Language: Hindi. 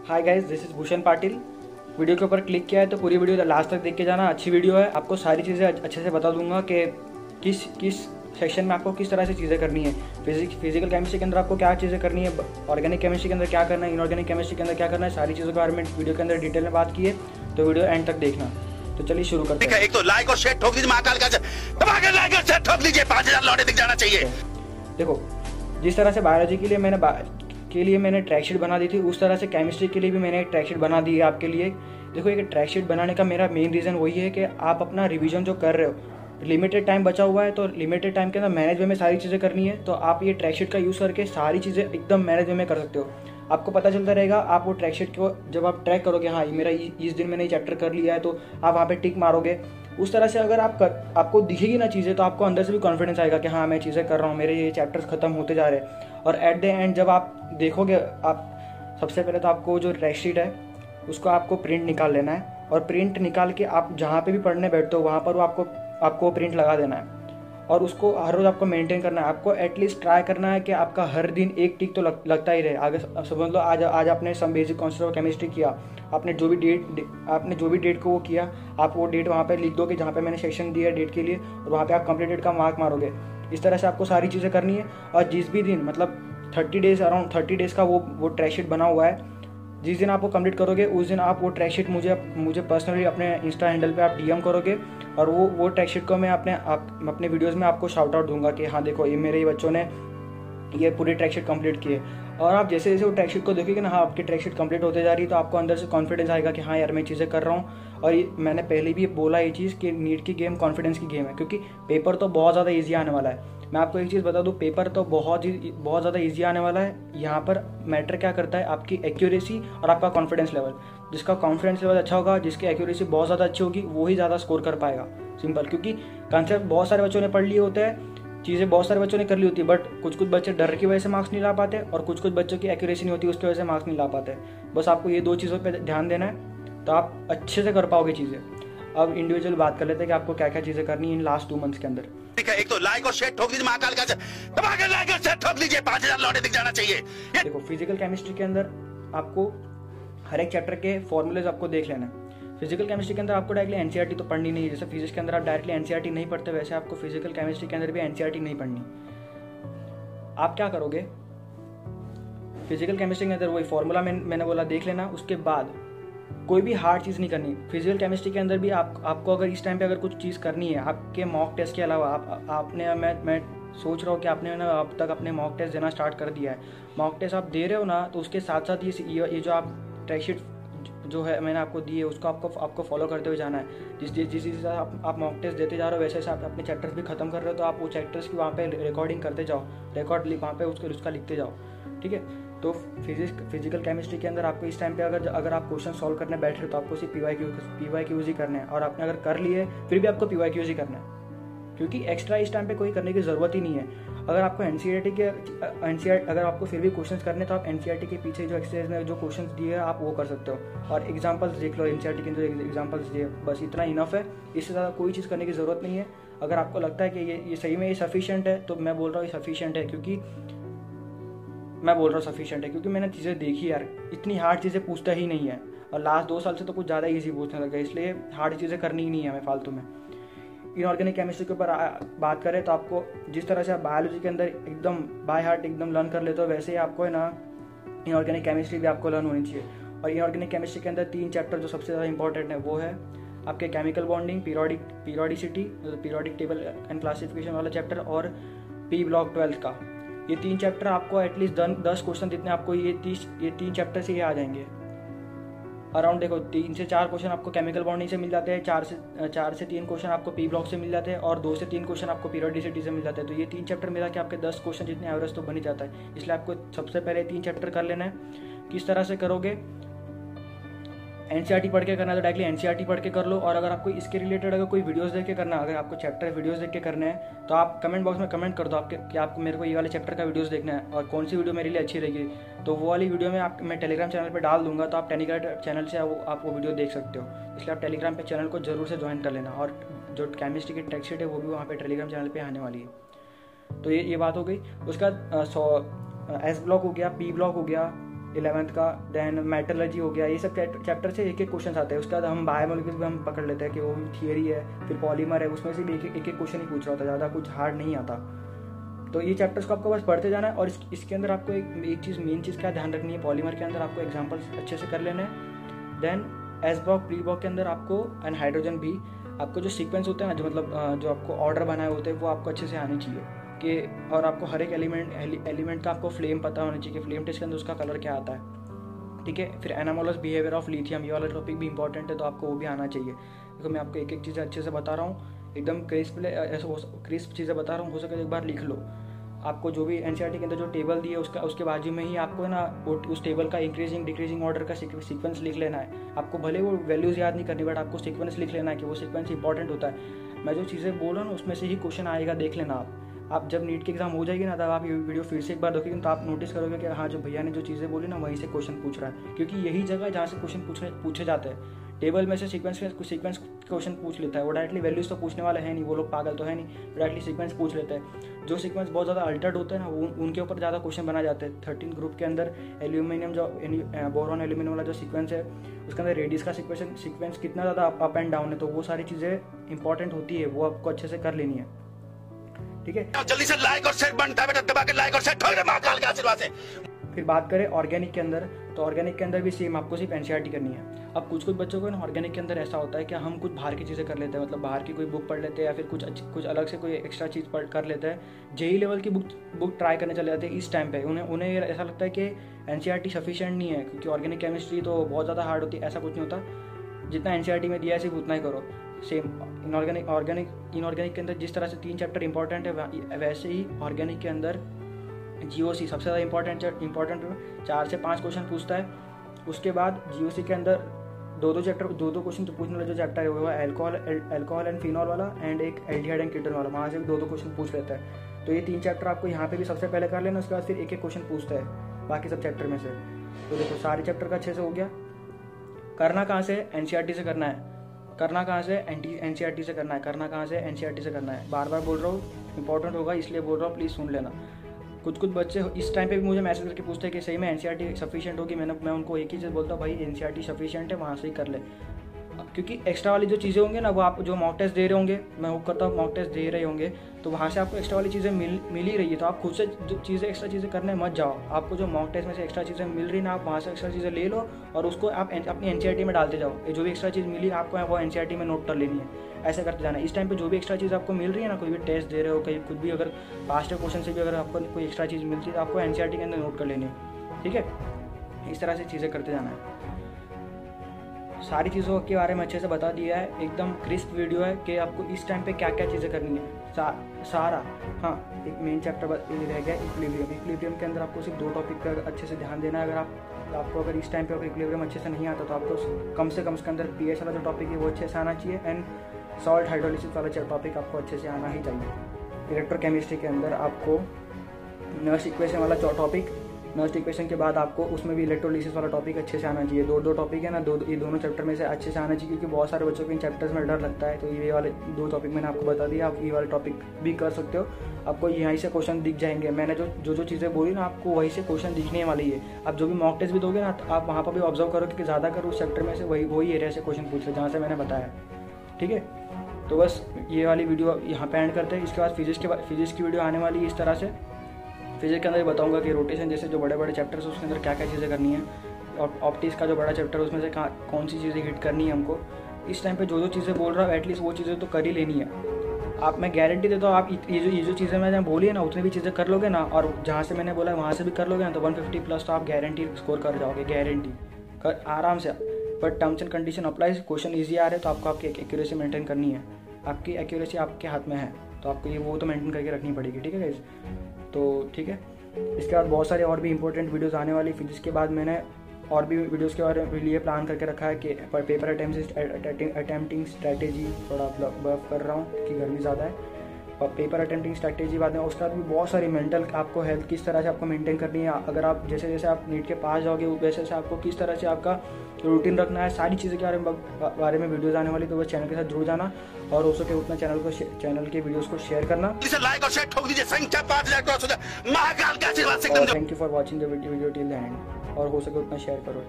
Hi guys, this is Bhushan Patil. Video के ऊपर क्लिक किया है तो पूरी वीडियो लास्ट तक देख के जाना। अच्छी वीडियो है, आपको सारी चीज़ें अच्छे से बता दूंगा कि किस सेक्शन में आपको किस तरह से चीज़ें करनी है। फिजिकल केमिस्ट्री के अंदर आपको क्या चीज़ें करनी है, ऑर्गेनिक केमिस्ट्री के अंदर क्या करना है, इनऑर्गेनिक केमिस्ट्री के अंदर क्या करना है, सारी चीज़ों के बारे में वीडियो के अंदर डिटेल में बात की है, तो वीडियो एंड तक देखना। तो चलिए शुरू करते हैं। एक तो लाइक और शेयर ठोक दीजिए, महाकाल का दबा के लाइक और शेयर ठोक दीजिए, 5000 लौटे दिख जाना चाहिए। देखो, जिस तरह से बायोलॉजी के लिए मैंने ट्रैक शीट बना दी थी, उस तरह से केमिस्ट्री के लिए भी मैंने एक ट्रैक शीट बना दी है आपके लिए। देखो, एक ट्रैक शीट बनाने का मेरा मेन रीज़न वही है कि आप अपना रिवीजन जो कर रहे हो, लिमिटेड टाइम बचा हुआ है, तो लिमिटेड टाइम के अंदर मैनेज वे में सारी चीज़ें करनी है, तो आप ये ट्रैक शीट का यूज़ करके सारी चीज़ें एकदम मैनेज वे में कर सकते हो। आपको पता चलता रहेगा, आप वो ट्रैक शीट को जब आप ट्रैक करोगे, हाँ मेरा इस दिन मैंने ये चैप्टर कर लिया है, तो आप वहाँ पे टिक मारोगे। उस तरह से अगर आपको दिखेगी ना चीज़ें, तो आपको अंदर से भी कॉन्फिडेंस आएगा कि हाँ मैं चीज़ें कर रहा हूँ, मेरे ये चैप्टर्स खत्म होते जा रहे हैं। और एट द एंड जब आप देखोगे, आप सबसे पहले तो आपको जो ट्रैक शीट है उसको आपको प्रिंट निकाल लेना है, और प्रिंट निकाल के आप जहाँ पे भी पढ़ने बैठते हो वहाँ पर आपको प्रिंट लगा देना है, और उसको हर रोज़ आपको मेंटेन करना है। आपको एटलीस्ट ट्राई करना है कि आपका हर दिन एक टिक तो लगता ही रहे। आगे समझ लो, आज आपने some basic concept of chemistry किया, आपने जो भी डेट को वो किया, आप वो डेट वहाँ पे लिख दो कि जहाँ पे मैंने सेक्शन दिया डेट के लिए, और वहाँ पे आप कंप्लीटेड का मार्क मारोगे। इस तरह से आपको सारी चीज़ें करनी है। और जिस भी दिन, मतलब 30 डेज, अराउंड 30 डेज़ का वो ट्रैक शीट बना हुआ है, जिस दिन आप वो कंप्लीट करोगे उस दिन आप वो ट्रैक शीट मुझे पर्सनली अपने इंस्टा हैंडल पे आप डीएम करोगे, और वो ट्रैक शीट को मैं अपने वीडियोस में आपको शाउट आउट दूंगा कि हाँ देखो, ये मेरे बच्चों ने ये पूरी ट्रैक शीट कंप्लीट की है। और आप जैसे जैसे वो ट्रैक शीट को देखोगे ना, हाँ आपकी ट्रैक शीट कंप्लीट होते जा रही है, तो आपको अंदर से कॉन्फिडेंस आएगा कि हाँ यार मैं चीज़ें कर रहा हूँ। और मैंने पहले भी बोला ये चीज़ कि नीट की गेम कॉन्फिडेंस की गेम है, क्योंकि पेपर तो बहुत ज़्यादा ईजी आने वाला है। मैं आपको एक चीज़ बता दूं, पेपर तो बहुत ज़्यादा इजी आने वाला है। यहाँ पर मैटर क्या करता है, आपकी एक्यूरेसी और आपका कॉन्फिडेंस लेवल। जिसका कॉन्फिडेंस लेवल अच्छा होगा, जिसकी एक्यूरेसी बहुत ज़्यादा अच्छी होगी, वही ज़्यादा स्कोर कर पाएगा। सिंपल, क्योंकि कंसेप्ट बहुत सारे बच्चों ने पढ़ लिए होते हैं, चीज़ें बहुत सारे बच्चों ने कर ली होती है, बट कुछ बच्चे डर की वजह से मार्क्स नहीं ला पाते, और कुछ बच्चों की एक्यूरेसी नहीं होती, उसकी वजह से मार्क्स नहीं ला पाते। बस आपको ये दो चीज़ों पर ध्यान देना है, तो आप अच्छे से कर पाओगे चीज़ें। अब इंडिविजुअल बात कर लेते हैं कि आपको क्या क्या चीज़ें करनी है इन लास्ट 2 मंथ्स के अंदर। एक तो लाइक और शेयर ठोक दीजिए, महाकाल का दबा के लाइक और शेयर ठोक दीजिए, 5000 लौटे दिख जाना चाहिए। देखो, फिजिकल केमिस्ट्री के अंदर आपको हर एक चैप्टर के फॉर्मूलेज आपको देख लेना है। फिजिकल केमिस्ट्री के अंदर आपको डायरेक्टली एनसीईआरटी तो पढ़नी नहीं है। जैसे फिजिक्स के अंदर आप डायरेक्टली एनसीईआरटी नहीं पढ़ते, वैसे आपको फिजिकल केमिस्ट्री के अंदर भी एनसीईआरटी नहीं पढ़नी। आप क्या करोगे, फिजिकल केमिस्ट्री के अंदर वही फॉर्मूला मैंने बोला देख लेना। उसके बाद कोई भी हार्ड चीज़ नहीं करनी। फिजिकल केमिस्ट्री के अंदर भी आपको अगर इस टाइम पे अगर कुछ चीज़ करनी है, आपके मॉक टेस्ट के अलावा आपने मैं सोच रहा हूँ कि आपने ना अब तक अपने मॉक टेस्ट देना स्टार्ट कर दिया है। मॉक टेस्ट आप दे रहे हो ना, तो उसके साथ साथ ये जो आप ट्रैक शीट जो है मैंने आपको दी है, उसको आपको फॉलो करते हुए जाना है। जिस चीज़ से आप मॉक टेस्ट देते जा रहे हो, वैसे से आप अपने चैप्टर्स भी खत्म कर रहे हो, तो आप वो चैप्टर्स की वहाँ पे रिकॉर्डिंग करते जाओ, वहाँ पे उसका लिखते जाओ, ठीक है। तो फिजिकल केमिस्ट्री के अंदर आपको इस टाइम पे अगर आप क्वेश्चन सॉल्व करने बैठ रहे हो, तो आपको सिर्फ पीवाईक्यूज ही करने हैं, और आपने अगर कर लिए फिर भी आपको पीवाईक्यूज ही करना है, क्योंकि एक्स्ट्रा इस टाइम पे कोई करने की ज़रूरत ही नहीं है। अगर आपको अगर आपको फिर भी क्वेश्चंस करने, तो आप एनसीईआरटी के पीछे जो एक्सरसाइज में जो क्वेश्चंस दिए हैं आप वो कर सकते हो, और एग्जांपल्स देख लो एनसीईआरटी के जो एग्जांपल्स दिए, बस इतना इनफ है। इससे ज़्यादा कोई चीज़ करने की ज़रूरत नहीं है। अगर आपको लगता है कि ये सही में ये सफिशिएंट है, तो मैं बोल रहा हूँ ये सफिशिएंट है, क्योंकि मैंने चीज़ें देखी यार, इतनी हार्ड चीज़ें पूछता ही नहीं है, और लास्ट 2 साल से तो कुछ ज़्यादा ईजी पूछने लगा, इसलिए हार्ड चीज़ें करनी ही नहीं है हमें फालतू में। इनऑर्गेनिक केमिस्ट्री के ऊपर बात करें, तो आपको जिस तरह से आप बायोलॉजी के अंदर एकदम बाय हार्ट एकदम लर्न कर लेते हो, वैसे ही आपको है ना इनऑर्गेनिक केमिस्ट्री भी आपको लर्न होनी चाहिए। और इनऑर्गेनिक केमिस्ट्री के अंदर 3 चैप्टर जो सबसे ज़्यादा इंपॉर्टेंट है, वो है आपके chemical bonding, periodicity, periodic table and classification वाला चैप्टर, और पी ब्लॉक 12 का। ये 3 चैप्टर आपको एटलीस्ट 10 क्वेश्चन जितने आपको ये 3 चैप्टर से ही आ जाएंगे अराउंड। देखो, 3 से 4 क्वेश्चन आपको केमिकल बॉन्डिंग से मिल जाते हैं, 4 से 3 क्वेश्चन आपको पी ब्लॉक से मिल जाते हैं, और 2 से 3 क्वेश्चन आपको पीरियोडिसिटी से मिल जाते हैं। तो ये 3 चैप्टर मिला के आपके 10 क्वेश्चन जितने एवरेज तो बन ही जाता है। इसलिए आपको सबसे पहले 3 चैप्टर कर लेना है। किस तरह से करोगे, एनसीईआरटी पढ़ के करना है तो डायरेक्टली एनसीईआरटी पढ़ के कर लो। और अगर आपको इसके रिलेटेड अगर कोई वीडियोस देख के करना है, अगर आपको चैप्टर वीडियोस देख के करने हैं, तो आप कमेंट बॉक्स में कमेंट कर दो कि आपको मेरे को ये वाले चैप्टर का वीडियोस देखना है और कौन सी वीडियो मेरे लिए अच्छी रहेगी, तो वो वाली वीडियो में मैं टेलीग्राम चैनल पर डाल दूंगा, तो आप टेलीग्राम चैनल से आप वो वीडियो देख सकते हो। इसलिए आप टेलीग्राम पे चैनल को जरूर से ज्वाइन कर लेना, और जो केमिस्ट्री की ट्रैक शीट है वो भी वहाँ पे टेलीग्राम चैनल पे आने वाली है। तो ये बात हो गई। उसका एस ब्लॉक हो गया, पी ब्लॉक हो गया, 11th का। देन मेटलर्जी हो गया, ये सब चैप्टर से एक एक क्वेश्चन आते हैं। उसके बाद हम बायोमोलिक्यूल्स भी हम पकड़ लेते हैं कि वो थियरी है, फिर पॉलीमर है, उसमें से भी एक एक क्वेश्चन ही पूछ रहा होता है, ज़्यादा कुछ हार्ड नहीं आता। तो ये चैप्टर्स को आपको बस पढ़ते जाना है। और इसके अंदर आपको एक चीज़ मेन चीज़ क्या ध्यान रखनी है, पॉलीमर के अंदर आपको एग्जाम्पल्स अच्छे से कर लेने हैं। Then S block P block के अंदर आपको एंड हाइड्रोजन भी आपको जो सीक्वेंस होते हैं ना, जो मतलब जो आपको ऑर्डर बनाए होते हैं वो आपको अच्छे से आने चाहिए कि, और आपको हर एक एलिमेंट का आपको फ्लेम पता होना चाहिए कि फ्लेम टेस्ट के अंदर उसका कलर क्या आता है, ठीक है। फिर एनामोलस बिहेवियर ऑफ लिथियम, ये वाला टॉपिक भी इंपॉर्टेंट है, तो आपको वो भी आना चाहिए। देखो मैं आपको एक एक चीज़ें अच्छे से बता रहा हूँ, एकदम क्रिस्प चीज़ें बता रहा हूँ, हो सके तो एक बार लिख लो। आपको जो भी एनसीईआरटी के अंदर जो टेबल दी है उसके बाजू में ही आपको है ना उस टेबल का इंक्रीजिंग डिक्रीजिंग ऑर्डर का सीक्वेंस लिख लेना है। आपको भले वो वैल्यूज़ याद नहीं करनी, बट आपको सीक्वेंस लिख लेना है कि वो सीक्वेंस इंपॉर्टेंट होता है। मैं जो चीज़ें बोल रहा हूँ उसमें से ही क्वेश्चन आएगा, देख लेना आप जब नीट की एग्जाम हो जाएगी ना, तब आप ये वीडियो फिर से एक बार देखोगे तो आप नोटिस करोगे कि हाँ, जो भैया ने जो चीज़ें बोली ना वहीं से क्वेश्चन पूछ रहा है, क्योंकि यही जगह है जहाँ से क्वेश्चन पूछे जाते हैं। टेबल में से सीक्वेंस क्वेश्चन पूछ लेता है, वो डायरेक्टली वैल्यूज तो पूछने वाला है नहीं, वो लोग पागल तो है नहीं, डायरेक्टली सीक्वेंस पूछ लेते हैं। जो सीक्वेंस बहुत ज़्यादा अल्टर्ड होते हैं ना, वो उनके ऊपर ज़्यादा क्वेश्चन बना जाते हैं। 13 ग्रुप के अंदर एल्यूमिनियम जो बोरॉन एल्यूमिनियम वाला जो सीक्वेंस है, उसके अंदर रेडियस का सीक्वेंस कितना ज़्यादा अप एंड डाउन है, तो वो सारी चीज़ें इंपॉर्टेंट होती है, वो आपको अच्छे से कर लेनी है, ठीक है। जल्दी से लाइक और शेयर बनता है बेटा, दबा के लाइक और शेयर ठोक दे महाकाल के आशीर्वाद से। फिर बात करें ऑर्गेनिक के अंदर, तो ऑर्गेनिक के अंदर भी सेम आपको सिर्फ एनसीईआरटी करनी है। अब कुछ बच्चों को ना ऑर्गेनिक के अंदर ऐसा होता है कि हम कुछ बाहर की चीज़ें कर लेते हैं, मतलब बाहर की कोई बुक पढ़ लेते हैं या फिर कुछ अलग से कोई एक्स्ट्रा चीज़ कर लेते हैं। जेई लेवल की बुक ट्राई करने चले जाते हैं इस टाइम पे। उन्हें ऐसा लगता है कि एनसीईआरटी सफिशिएंट नहीं है, क्योंकि ऑर्गेनिक केमिस्ट्री तो बहुत ज़्यादा हार्ड होती है। ऐसा कुछ नहीं होता, जितना एनसीईआरटी में दिया है सिर्फ उतना ही करो। सेम इनऑर्गेनिक के अंदर जिस तरह से 3 चैप्टर इंपॉर्टेंट है, वैसे ही ऑर्गेनिक के अंदर जीओसी सबसे ज़्यादा इंपॉर्टेंट 4 से 5 क्वेश्चन पूछता है। उसके बाद जीओसी के अंदर दो क्वेश्चन तो पूछने वाला जो चैप्टर है वो है अल्कोहल एंड फिनॉल वाला, एंड एक एल्डिहाइड एंड कीटोन वाला, वहाँ से भी 2 क्वेश्चन पूछ लेता है। तो ये 3 चैप्टर आपको यहाँ पे भी सबसे पहले कर लेना, उसके बाद फिर एक एक क्वेश्चन पूछता है बाकी सब चैप्टर में से। तो देखो सारे चैप्टर का अच्छे से हो गया। करना कहाँ से, एनसीईआरटी से करना है। करना कहाँ से, एनसीईआरटी से करना है। करना कहाँ से, एनसीईआरटी से करना है। बार बार बोल रहा हूँ, इंपॉर्टेंट होगा इसलिए बोल रहा हूँ, प्लीज़ सुन लेना। कुछ बच्चे इस टाइम पे भी मुझे मैसेज करके पूछते हैं कि सही में एनसीईआरटी सफिशिएंट होगी। मैं उनको एक ही चीज़ बोलता हूँ, भाई एनसीईआरटी सफिशिएंट है, वहाँ से ही कर ले। क्योंकि एक्स्ट्रा वाली जो चीज़ें होंगी ना, वो आप जो मॉक टेस्ट दे रहे होंगे, मैं होप करता हूँ मॉक टेस्ट दे रहे होंगे, तो वहाँ से आपको एक्स्ट्रा वाली चीज़ें मिल ही रही है। तो आप खुद से जो चीज़ें एक्स्ट्रा चीज़ें करने मत जाओ। आपको जो मॉक टेस्ट में से एक्स्ट्रा चीज़ें मिल रही ना, आप वहाँ से एक्स्ट्रा चीज़ें ले लो और उसको आप अपनी एनसीईआरटी में डालते जाओ। जो भी एक्स्ट्रा चीज़ मिली आपको वो एनसीईआरटी में नोट कर लेनी है, ऐसे करते जाना। इस टाइम पे जो भी एक्स्ट्रा चीज़ आपको मिल रही है ना, कोई भी टेस्ट दे रहे हो, कहीं कुछ भी अगर पास्ट क्वेश्चन से भी अगर आपको कोई एक्स्ट्रा चीज़ मिलती है तो आपको एनसीईआरटी के अंदर नोट कर लेनी है, ठीक है। इस तरह से चीज़ें करते जाना है। सारी चीज़ों के बारे में अच्छे से बता दिया है, एकदम क्रिस्प वीडियो है कि आपको इस टाइम पे क्या क्या चीज़ें करनी है सारा। हाँ, एक मेन चैप्टर रह गया इक्विलिब्रियम के अंदर आपको सिर्फ 2 टॉपिक का अच्छे से ध्यान देना है। आपको अगर इस टाइम पे इक्विलिब्रियम अच्छे से नहीं आता तो आपको कम से कम उसके अंदर पीएच वाला जो टॉपिक है वो अच्छे से आना चाहिए, एंड सॉल्ट हाइड्रोलिसिस वाला टॉपिक आपको अच्छे से आना ही चाहिए। इलेक्ट्रोकेमिस्ट्री के अंदर आपको नर्स इक्वेशन वाला टॉपिक, नर्स इक्वेशन के बाद आपको उसमें भी इलेक्ट्रोलिसिस वाला टॉपिक अच्छे से आना चाहिए। 2 टॉपिक है ना, ये दोनों चैप्टर में से अच्छे से आना चाहिए, क्योंकि बहुत सारे बच्चों को इन चैप्टर्स में डर लगता है। तो ये वाले 2 टॉपिक मैंने आपको बता दिया, आप ये वाले टॉपिक भी कर सकते हो। आपको यहीं से क्वेश्चन दिख जाएंगे। मैंने जो चीज़ें बोली ना, आपको वहीं से क्वेश्चन दिखने वाली है। आप जो भी मॉक टेस्ट भी दोगे ना, तो आप वहाँ पर भी ऑब्जर्व करो कि ज़्यादातर उस चैप्टर में से वही एरिया से क्वेश्चन पूछ रहे जहाँ से मैंने बताया, ठीक है। तो बस ये वाली वीडियो यहाँ पे एंड करते हैं। इसके बाद फिजिक्स की वीडियो आने वाली है इस तरह से। फिजिक्स के अंदर बताऊंगा कि रोटेशन जैसे जो बड़े चैप्टर्स है उसके अंदर क्या क्या चीज़ें करनी है, और ऑप्टिक्स का जो बड़ा चैप्टर है उसमें से कौन सी चीज़ें हिट करनी है हमको। इस टाइम पे जो चीज़ें बोल रहा हूँ एटलीस्ट वो चीज़ें तो कर ही लेनी है। मैं गारंटी देता हूँ, आप ये जो चीज़ें मैंने बोली है ना, उतनी भी चीज़ें कर लोगे ना, और जहाँ से मैंने बोला है वहाँ से भी कर लोगे ना, तो 150 प्लस तो आप गारंटी स्कोर कर जाओगे, गारंटी आराम से। But terms and condition apply, question easy आ रहे हैं तो आपको आपकी एक्यूरेसी मेंटेन करनी है। आपकी एक्यूरेसी आपके हाथ में है, तो आपको ये वो तो मेंटेन करके रखनी पड़ेगी, ठीक है गाइस। तो ठीक है, इसके बाद बहुत सारे और भी इंपॉर्टेंट वीडियोस आने वाली। फिजिक्स के बाद मैंने और भी वीडियोस के बारे में लिए प्लान करके रखा है कि पेपर अटेम्प्टिंग स्ट्रैटेजी थोड़ा बर्फ कर रहा हूँ क्योंकि गर्मी ज़्यादा है, और पेपर अटेम्प्टिंग स्ट्रैटेजी बाद में। उसके बाद भी बहुत सारी मेंटल आपको हेल्थ किस तरह से आपको मेंटेन करनी है, अगर आप जैसे जैसे आप नीट के पास जाओगे वैसे वैसे आपको किस तरह से आपका रूटीन रखना है, सारी चीज़ों के बारे में वीडियोस आने वाली। तो बस चैनल के साथ जुड़ जाना, और हो सके उतना चैनल के वीडियोस को शेयर करना। लाइक और शेयर ठोक दीजिए, संख्या 5000 क्रॉस हो जाए महाकाल के आशीर्वाद से। Thank you for watching the video till the end. और हो सके उतना शेयर करो।